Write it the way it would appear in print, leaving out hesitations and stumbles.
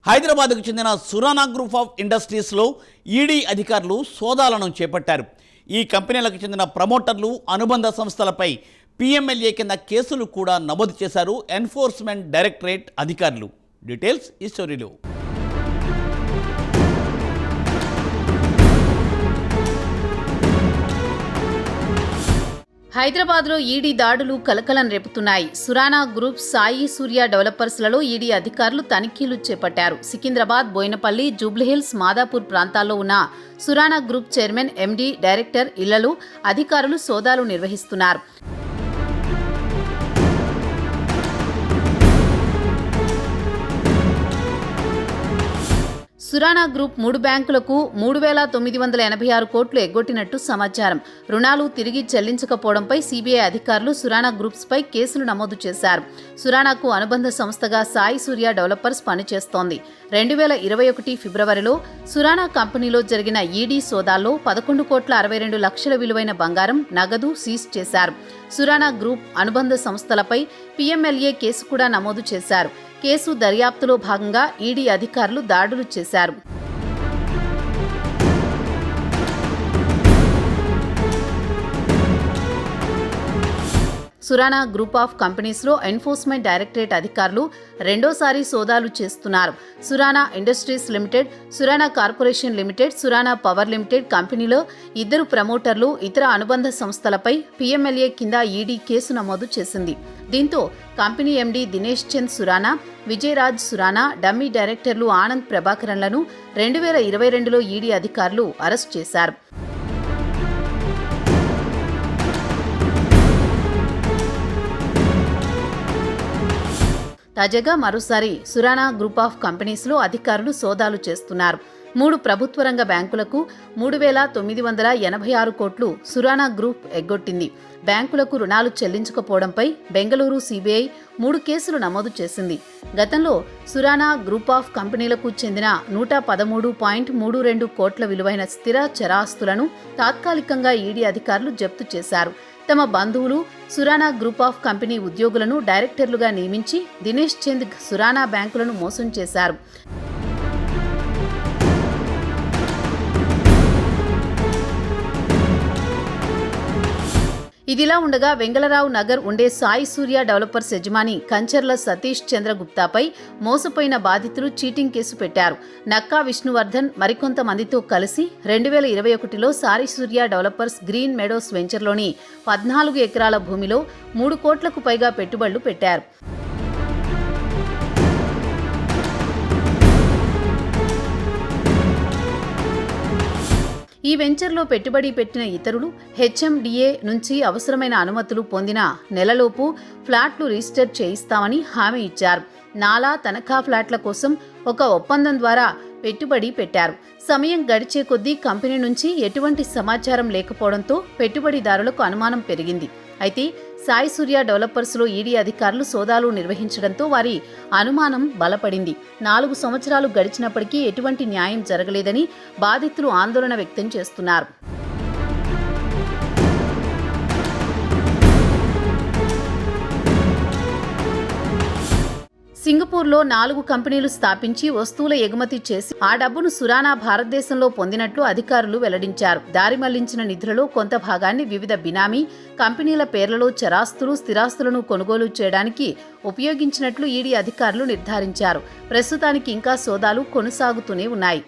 హైదరాబాద్కు చెందిన Surana group of ఇండస్ట్రీస్లో ED అధికారులు సోదాలను చేపట్టారు. ఈ కంపెనీలకు చెందిన ప్రమోటర్లు, అనుబంధ సంస్థలపై పీఎంఎల్ఏ కింద కేసులు కూడా నమోదు చేశారు ఎన్ఫోర్స్మెంట్ డైరెక్టరేట్ అధికారులు. డీటెయిల్స్ ఈ స్టోరీలో. హైదరాబాద్లో ఈడీ దాడులు కలకలం రేపుతున్నాయి. సురానా గ్రూప్, సాయి సూర్య డెవలపర్స్లలో ఈడీ అధికారులు తనిఖీలు చేపట్టారు. సికింద్రాబాద్, బోయినపల్లి, జూబ్లీహిల్స్, మాదాపూర్ ప్రాంతాల్లో ఉన్న Surana group chairman, MD, director ఇళ్లలో అధికారులు సోదాలు నిర్వహిస్తున్నారు. సురానా గ్రూప్ 3 బ్యాంకులకు 3,986 కోట్లు ఎగ్గొట్టినట్టు సమాచారం. రుణాలు తిరిగి చెల్లించకపోవడంపై సీబీఐ అధికారులు సురానా గ్రూప్స్పై కేసులు నమోదు చేశారు. సురానాకు అనుబంధ సంస్థగా సాయి సూర్య డెవలపర్స్ పనిచేస్తోంది. 2021 ఫిబ్రవరిలో సురానా కంపెనీలో జరిగిన ఈడీ సోదాల్లో 11,62 లక్షల విలువైన బంగారం, నగదు సీజ్ చేశారు. సురానా గ్రూప్ అనుబంధ సంస్థలపై పీఎంఎల్ఏ కేసు కూడా నమోదు చేశారు. కేసు దర్యాప్తులో భాగంగా ఈడీ అధికారులు దాడులు చేశారు. సురానా గ్రూప్ ఆఫ్ కంపెనీస్లో ఎన్ఫోర్స్మెంట్ డైరెక్టరేట్ అధికారులు రెండోసారి సోదాలు చేస్తున్నారు. Surana industries limited, Surana corporation limited, Surana power limited కంపెనీలో 2 ప్రమోటర్లు, ఇతర అనుబంధ సంస్థలపై పీఎంఎల్ఏ కింద ఈడీ కేసు నమోదు చేసింది. దీంతో company MD Dinesh Chand Surana, Vijayaraj Surana, dummy డైరెక్టర్లు ఆనంద్ ప్రభాకరన్లను 2022లో ఈడీ అధికారులు అరెస్ట్ చేశారు. తాజాగా మరోసారి సురానా గ్రూప్ ఆఫ్ కంపెనీస్లో అధికారులు సోదాలు చేస్తున్నారు. 3 ప్రభుత్వ రంగ బ్యాంకులకు 3,986 కోట్లు సురానా గ్రూప్ ఎగ్గొట్టింది. బ్యాంకులకు రుణాలు చెల్లించకపోవడంపై బెంగళూరు సీబీఐ 3 కేసులు నమోదు చేసింది. గతంలో సురానా గ్రూప్ ఆఫ్ కంపెనీలకు చెందిన 113.32 కోట్ల విలువైన స్థిర చరాస్తులను తాత్కాలికంగా ఈడీ అధికారులు జప్తు చేశారు. తమ బంధువులు సురానా గ్రూప్ ఆఫ్ కంపెనీ ఉద్యోగులను డైరెక్టర్లుగా నియమించి దినేష్ చంద్ సురానా బ్యాంకులను మోసం చేశారు. ఇదిలా ఉండగా వెంగళరావు నగర్ ఉండే సాయి సూర్య డెవలపర్స్ యజమాని కంచర్ల సతీష్ చంద్ర గుప్తాపై మోసపోయిన బాధితులు చీటింగ్ కేసు పెట్టారు. నక్కా విష్ణువర్ధన్ మరికొంతమందితో కలిసి 2021లో సాయి సూర్య డెవలపర్స్ గ్రీన్ మెడోస్ వెంచర్లోని 14 ఎకరాల భూమిలో 3 కోట్లకు పైగా పెట్టుబడులు పెట్టారు. ఈ వెంచర్లో పెట్టుబడి పెట్టిన ఇతరులు హెచ్ఎండిఏ నుంచి అవసరమైన అనుమతులు పొందిన నెలలోపు ఫ్లాట్లు రిజిస్టర్ చేయిస్తామని హామీ ఇచ్చారు. నాలా తనఖా ఫ్లాట్ల కోసం ఒక ఒప్పందం ద్వారా పెట్టుబడి పెట్టారు. సమయం గడిచే కొద్దీ కంపెనీ నుంచి ఎటువంటి సమాచారం లేకపోవడంతో పెట్టుబడిదారులకు అనుమానం పెరిగింది. అయితే సాయి సూర్య డెవలపర్స్లో ఈడీ అధికారులు సోదాలు నిర్వహించడంతో వారి అనుమానం బలపడింది. 4 సంవత్సరాలు గడిచినప్పటికీ ఎటువంటి న్యాయం జరగలేదని బాధితులు ఆందోళన వ్యక్తం చేస్తున్నారు. సింగపూర్లో 4 కంపెనీలు స్థాపించి వస్తువుల ఎగుమతి చేసి ఆ డబ్బును సురానా భారతదేశంలో పొందినట్లు అధికారులు వెల్లడించారు. దారి మళ్లించిన నిధులలో కొంత భాగాన్ని వివిధ బినామీ కంపెనీల పేర్లలో చరాస్తులు, స్థిరాస్తులను కొనుగోలు చేయడానికి ఉపయోగించినట్లు ఈడీ అధికారులు నిర్ధారించారు. ప్రస్తుతానికి ఇంకా సోదాలు కొనసాగుతూనే ఉన్నాయి.